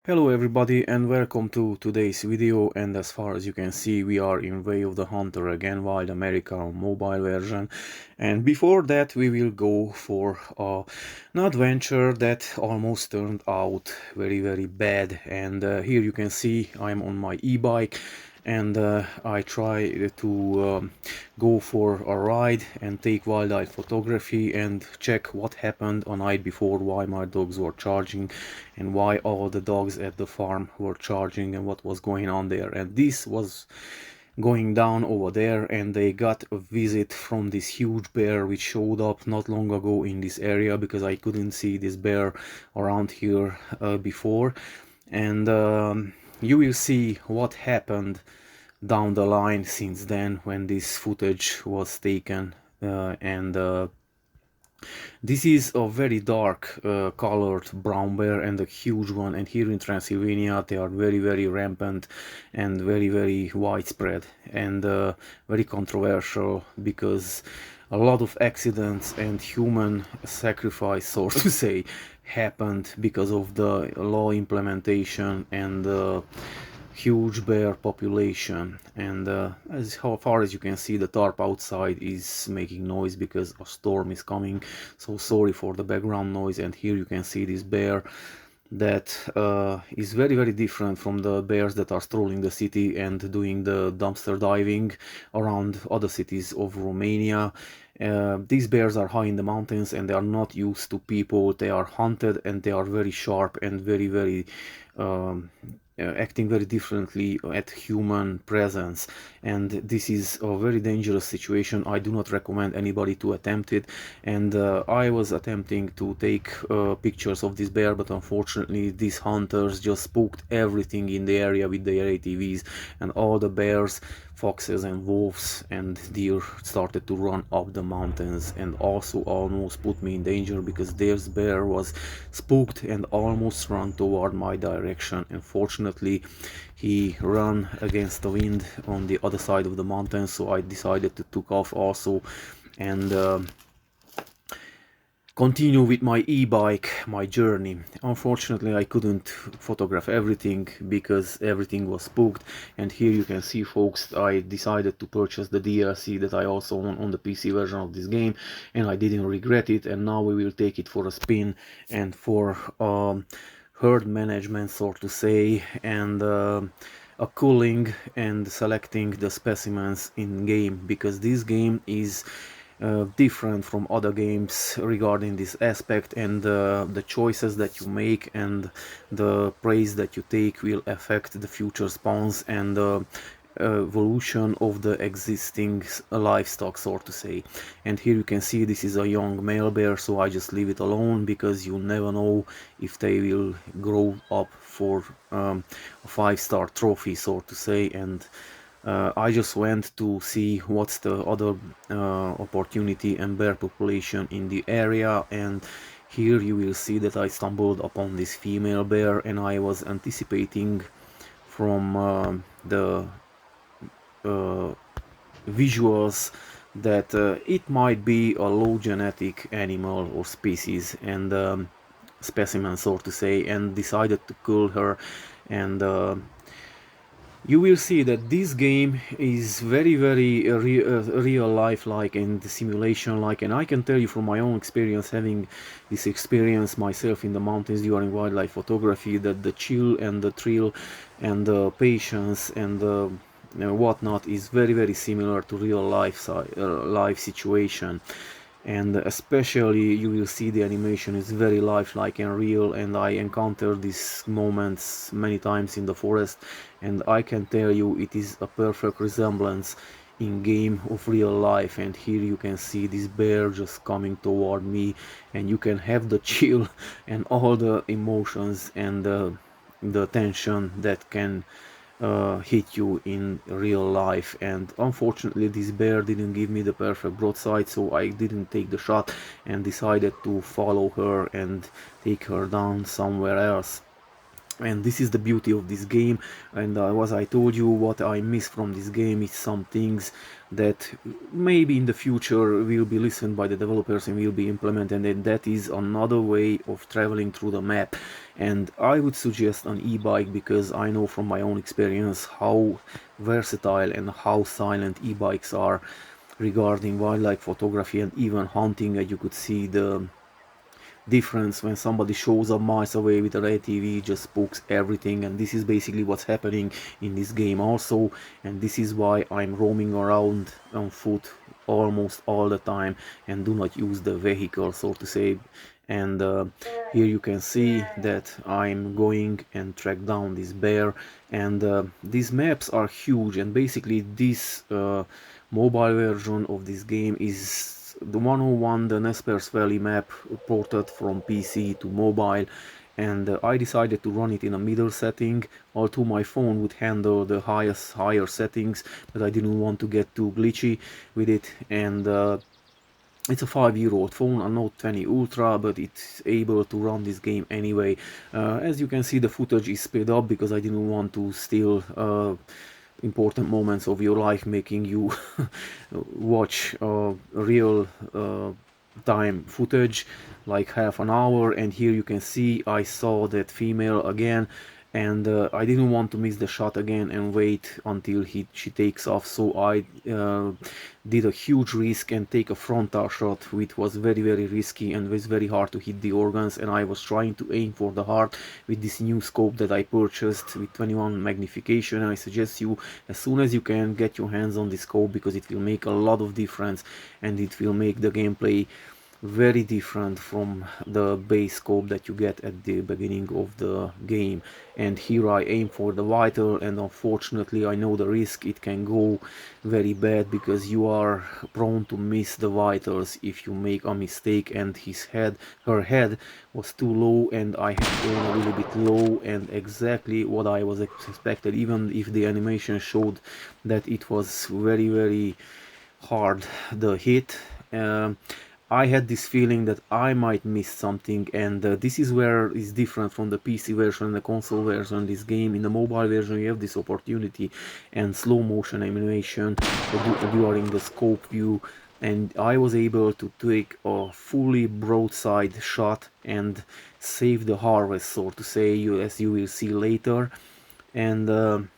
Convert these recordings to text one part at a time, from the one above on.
Hello everybody and welcome to today's video, and as far as you can see we are in Way of the Hunter again, Wild America mobile version. And before that we will go for an adventure that almost turned out very bad. And here you can see I'm on my e-bike, and I try to go for a ride and take wildlife photography and check what happened a night before, why my dogs were charging and why all the dogs at the farm were charging and what was going on there. And this was going down over there, and they got a visit from this huge bear which showed up not long ago in this area, because I couldn't see this bear around here before. And you will see what happened down the line since then when this footage was taken. And This is a very dark colored brown bear and a huge one, and here in Transylvania they are very rampant and very widespread, and very controversial because a lot of accidents and human sacrifice, so to say, happened because of the law implementation and huge bear population. And as far as you can see, the tarp outside is making noise because a storm is coming, so sorry for the background noise. And here you can see this bear that is very different from the bears that are strolling the city and doing the dumpster diving around other cities of Romania. These bears are high in the mountains and they are not used to people. They are hunted and they are very sharp and very um, acting very differently at human presence. And this is a very dangerous situation. I do not recommend anybody to attempt it. And I was attempting to take pictures of this bear, but unfortunately these hunters just spooked everything in the area with their ATVs, and all the bears, foxes and wolves and deer started to run up the mountains, and also almost put me in danger because this bear was spooked and almost ran toward my direction. Unfortunately, he ran against the wind on the other side of the mountain, so I decided to took off also and continue with my e-bike, my journey. Unfortunately, I couldn't photograph everything because everything was spooked. And here you can see, folks, I decided to purchase the DLC that I also own on the PC version of this game, and I didn't regret it. And now we will take it for a spin and for herd management, so to say, and a cooling and selecting the specimens in game, because this game is different from other games regarding this aspect, and the choices that you make and the praise that you take will affect the future spawns and the evolution of the existing livestock, so to say. And here you can see this is a young male bear, so I just leave it alone because you never know if they will grow up for a 5-star trophy, so to say. And I just went to see what's the other opportunity and bear population in the area, and here you will see that I stumbled upon this female bear, and I was anticipating from the uh, visuals that it might be a low genetic animal or species and specimen, so to say, and decided to kill her. And you will see that this game is very real life like and simulation like. And I can tell you from my own experience, having this experience myself in the mountains during wildlife photography, that the chill and the thrill and the patience and the whatnot is very similar to real life life situation. And especially you will see the animation is very lifelike and real, and I encountered these moments many times in the forest, and I can tell you it is a perfect resemblance in game of real life. And here you can see this bear just coming toward me, and you can have the chill and all the emotions and the tension that can hit you in real life. And unfortunately this bear didn't give me the perfect broadside, so I didn't take the shot and decided to follow her and take her down somewhere else. And this is the beauty of this game. And as I told you, what I miss from this game is some things that maybe in the future will be listened by the developers and will be implemented, and that is another way of traveling through the map. And I would suggest an e-bike, because I know from my own experience how versatile and how silent e-bikes are regarding wildlife photography and even hunting. And you could see the difference when somebody shows up miles away with an ATV, just spooks everything. And this is basically what's happening in this game also. And this is why I'm roaming around on foot almost all the time and do not use the vehicle, so to say. And here you can see that I'm going and track down this bear. And these maps are huge, and basically this mobile version of this game is the 101, the Nespers Valley map, ported from PC to mobile. And I decided to run it in a middle setting, although my phone would handle the higher settings, but I didn't want to get too glitchy with it. And it's a 5-year-old phone, a Note 20 Ultra, but it's able to run this game anyway. As you can see, the footage is sped up because I didn't want to steal important moments of your life, making you watch real time footage, like half an hour. And here you can see I saw that female again, and I didn't want to miss the shot again and wait until she takes off. So I did a huge risk and take a frontal shot, which was very risky and was very hard to hit the organs. And I was trying to aim for the heart with this new scope that I purchased with 21 magnification. And I suggest you, as soon as you can, get your hands on this scope, because it will make a lot of difference, and it will make the gameplay very different from the base scope that you get at the beginning of the game. And here I aim for the vital, and unfortunately I know the risk. It can go very bad, because you are prone to miss the vitals if you make a mistake. And her head was too low, and I had gone a little bit low, and exactly what I was expected, even if the animation showed that it was very hard, the hit. I had this feeling that I might miss something. And this is where it's different from the PC version and the console version. This game, in the mobile version, you have this opportunity and slow motion animation during the scope view, and I was able to take a fully broadside shot and save the harvest, so to say, as you will see later. And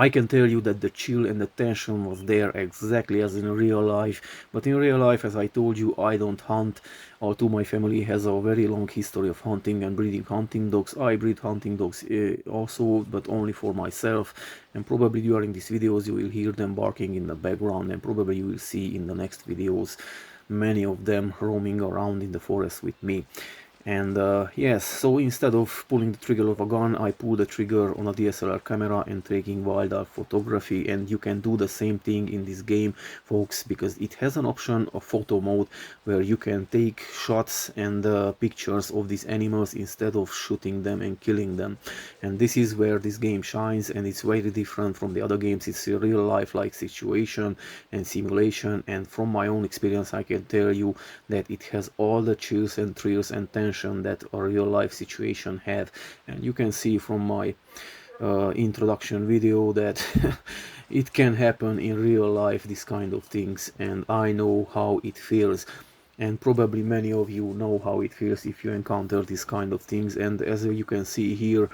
I can tell you that the chill and the tension was there exactly as in real life. But in real life, as I told you, I don't hunt, although my family has a very long history of hunting and breeding hunting dogs. I breed hunting dogs also, but only for myself. And probably during these videos you will hear them barking in the background, and probably you will see in the next videos many of them roaming around in the forest with me. And yes, so instead of pulling the trigger of a gun, I pull the trigger on a DSLR camera and taking wildlife photography. And you can do the same thing in this game, folks, because it has an option of photo mode where you can take shots and pictures of these animals instead of shooting them and killing them. And this is where this game shines, and it's very different from the other games. It's a real life-like situation and simulation, and from my own experience I can tell you that it has all the chills and thrills and tension that a real life situation have. And you can see from my introduction video that it can happen in real life, this kind of things, and I know how it feels. And probably many of you know how it feels if you encounter these kind of things. And as you can see here,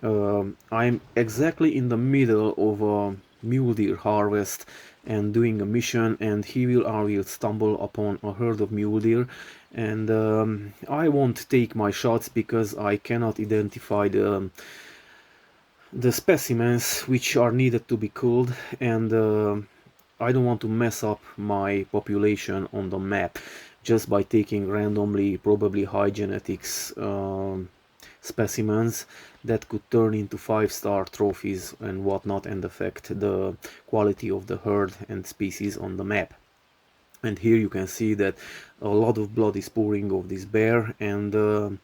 I'm exactly in the middle of a mule deer harvest and doing a mission, and I will stumble upon a herd of mule deer. And I won't take my shots because I cannot identify the specimens which are needed to be killed. And I don't want to mess up my population on the map just by taking randomly, probably high genetics specimens that could turn into 5-star trophies and whatnot, and affect the quality of the herd and species on the map. And here you can see that a lot of blood is pouring off this bear. And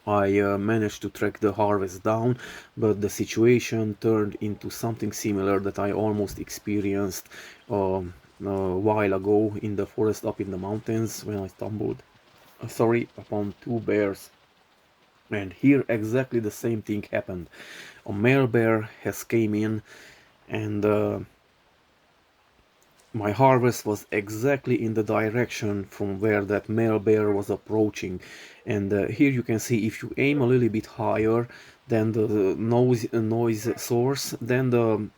I managed to track the harvest down, but the situation turned into something similar that I almost experienced a while ago in the forest up in the mountains, when I stumbled, upon 2 bears And here exactly the same thing happened. A male bear has came in, and my harvest was exactly in the direction from where that male bear was approaching. And here you can see, if you aim a little bit higher than the noise source, then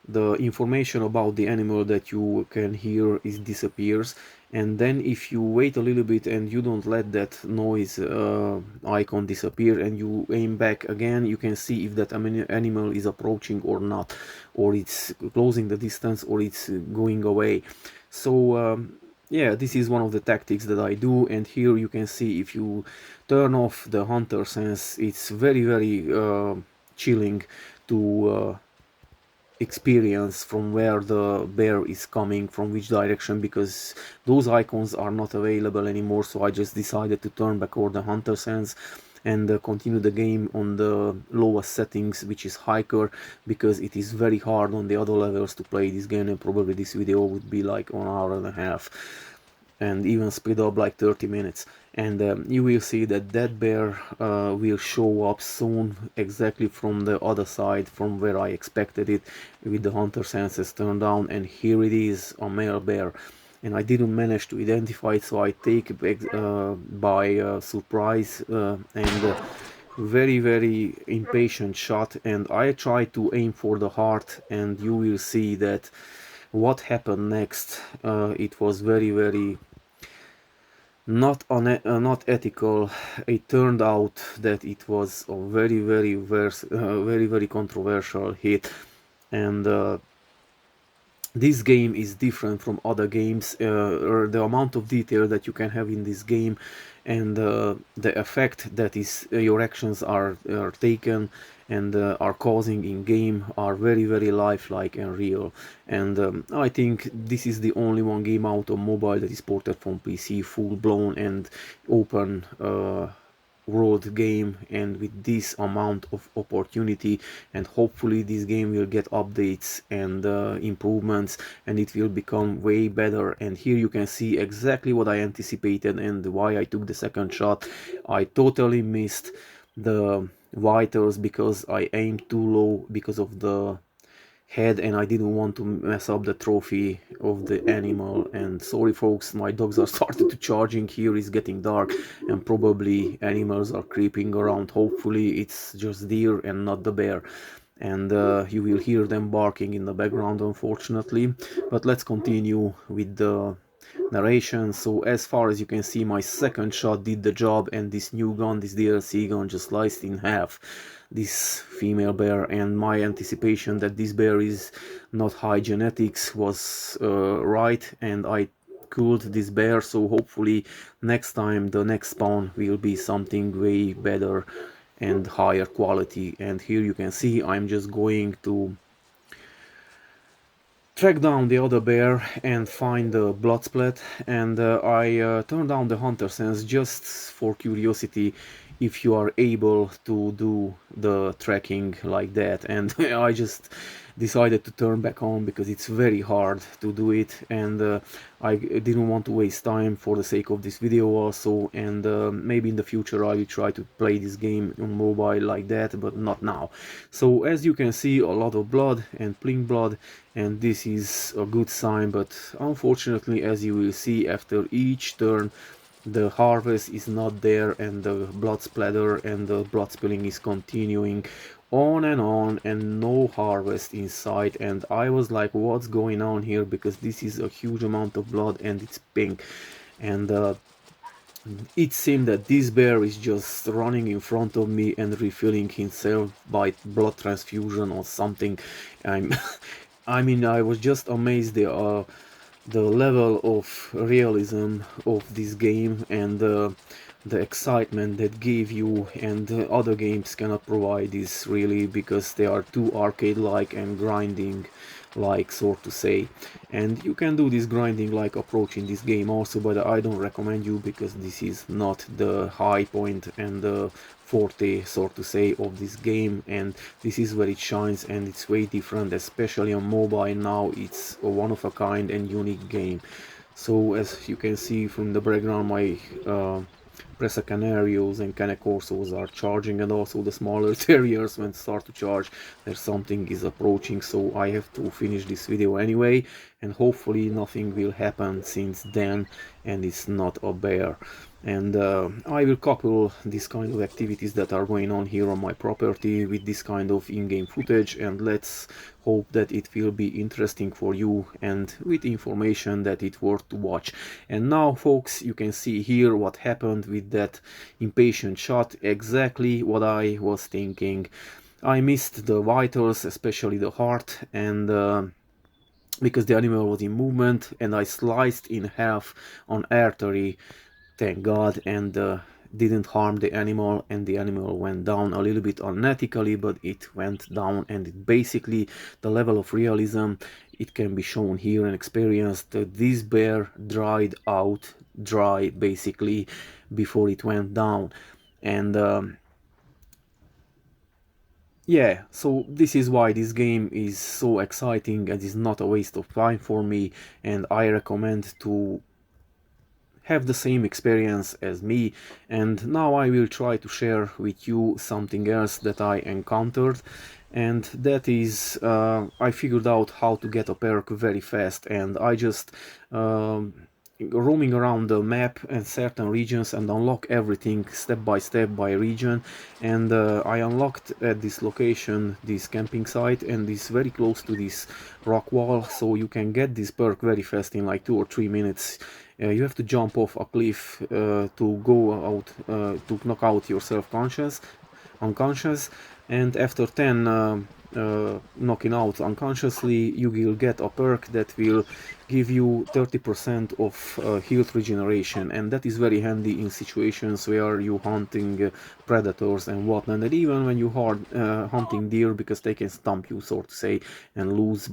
the information about the animal that you can hear is disappears. And then if you wait a little bit and you don't let that noise icon disappear and you aim back again, you can see if that animal is approaching or not, or it's closing the distance, or it's going away. So yeah, this is one of the tactics that I do. And here you can see, if you turn off the hunter sense, it's very chilling to experience from where the bear is coming, from which direction, because those icons are not available anymore. So I just decided to turn back over the hunter sense and continue the game on the lowest settings, which is hiker, because it is very hard on the other levels to play this game, and probably this video would be like 1 hour and a half, and even speed up like 30 minutes. And you will see that that bear will show up soon, exactly from the other side from where I expected it, with the hunter senses turned down. And here it is, a male bear, and I didn't manage to identify it, so I take it by surprise, and very impatient shot, and I try to aim for the heart. And you will see that what happened next, it was very not ethical. It turned out that it was a very controversial hit. And this game is different from other games, or the amount of detail that you can have in this game, and the effect that is your actions are taken and are causing in game, are very lifelike and real. And I think this is the only one game out of mobile that is ported from PC, full blown and open world game, and with this amount of opportunity. And hopefully this game will get updates and improvements, and it will become way better. And here you can see exactly what I anticipated and why I took the second shot. I totally missed the vitals because I aimed too low because of the head, and I didn't want to mess up the trophy of the animal. And sorry folks, my dogs are started to charging. Here is getting dark and probably animals are creeping around. Hopefully it's just deer and not the bear, and you will hear them barking in the background, unfortunately. But let's continue with the narration. So as far as you can see, my second shot did the job, and this new gun, this DLC gun, just sliced in half this female bear. And my anticipation that this bear is not high genetics was right, and I killed this bear. So hopefully next time the next spawn will be something way better and higher quality. And here you can see I'm just going to track down the other bear and find the blood splat. And I turn down the hunter sense just for curiosity, if you are able to do the tracking like that. And I just decided to turn back on because it's very hard to do it, and I didn't want to waste time for the sake of this video also. And maybe in the future I will try to play this game on mobile like that, but not now. So as you can see, a lot of blood and pink blood, and this is a good sign. But unfortunately, as you will see, after each turn the harvest is not there, and the blood splatter and the blood spilling is continuing on, and no harvest inside. And I was like, what's going on here, because this is a huge amount of blood and it's pink. And it seemed that this bear is just running in front of me and refilling himself by blood transfusion or something. I'm I mean, I was just amazed the level of realism of this game, and the excitement that gave you. And other games cannot provide this really, because they are too arcade-like and grinding like, sort to say. And you can do this grinding like approach in this game also, but I don't recommend you, because this is not the high point and the forte, sort to say, of this game. And this is where it shines, and it's way different, especially on mobile now. It's a one of a kind and unique game. So as you can see from the background, my Presa Canarios and Cane Corsos are charging, and also the smaller terriers when start to charge, there's something is approaching. So I have to finish this video anyway, and hopefully nothing will happen since then and it's not a bear. And I will couple this kind of activities that are going on here on my property with this kind of in-game footage, and let's hope that it will be interesting for you and with information that it's worth to watch. And now folks, you can see here what happened with that impatient shot, exactly what I was thinking. I missed the vitals, especially the heart, and because the animal was in movement, and I sliced in half on artery, thank God, and didn't harm the animal, and the animal went down a little bit unethically, but it went down. And it basically, the level of realism, it can be shown here and experienced, that this bear dried out dry basically before it went down. And yeah, so this is why this game is so exciting and is not a waste of time for me, and I recommend to have the same experience as me. And now I will try to share with you something else that I encountered, and that is I figured out how to get a perk very fast, and I just roaming around the map and certain regions and unlock everything step by region. And I unlocked at this location this camping site, and it's very close to this rock wall, so you can get this perk very fast in like 2 or 3 minutes. You have to jump off a cliff to go out to knock out yourself unconscious, and after 10 knocking out unconsciously, you will get a perk that will give you 30% of health regeneration, and that is very handy in situations where you hunting predators and whatnot, and even when you are hunting deer, because they can stump you, so to say, and lose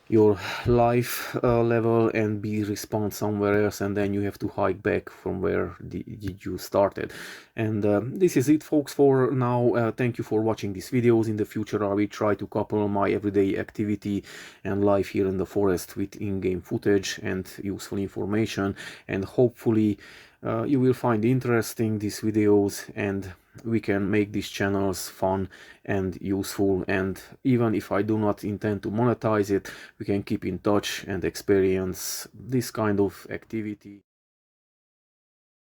your life level and be respawned somewhere else, and then you have to hike back from where you started. And this is it folks for now. Thank you for watching these videos. In the future I will try to couple my everyday activity and life here in the forest with in-game footage and useful information, and hopefully you will find interesting these videos, and we can make these channels fun and useful. And even if I do not intend to monetize it, we can keep in touch and experience this kind of activity.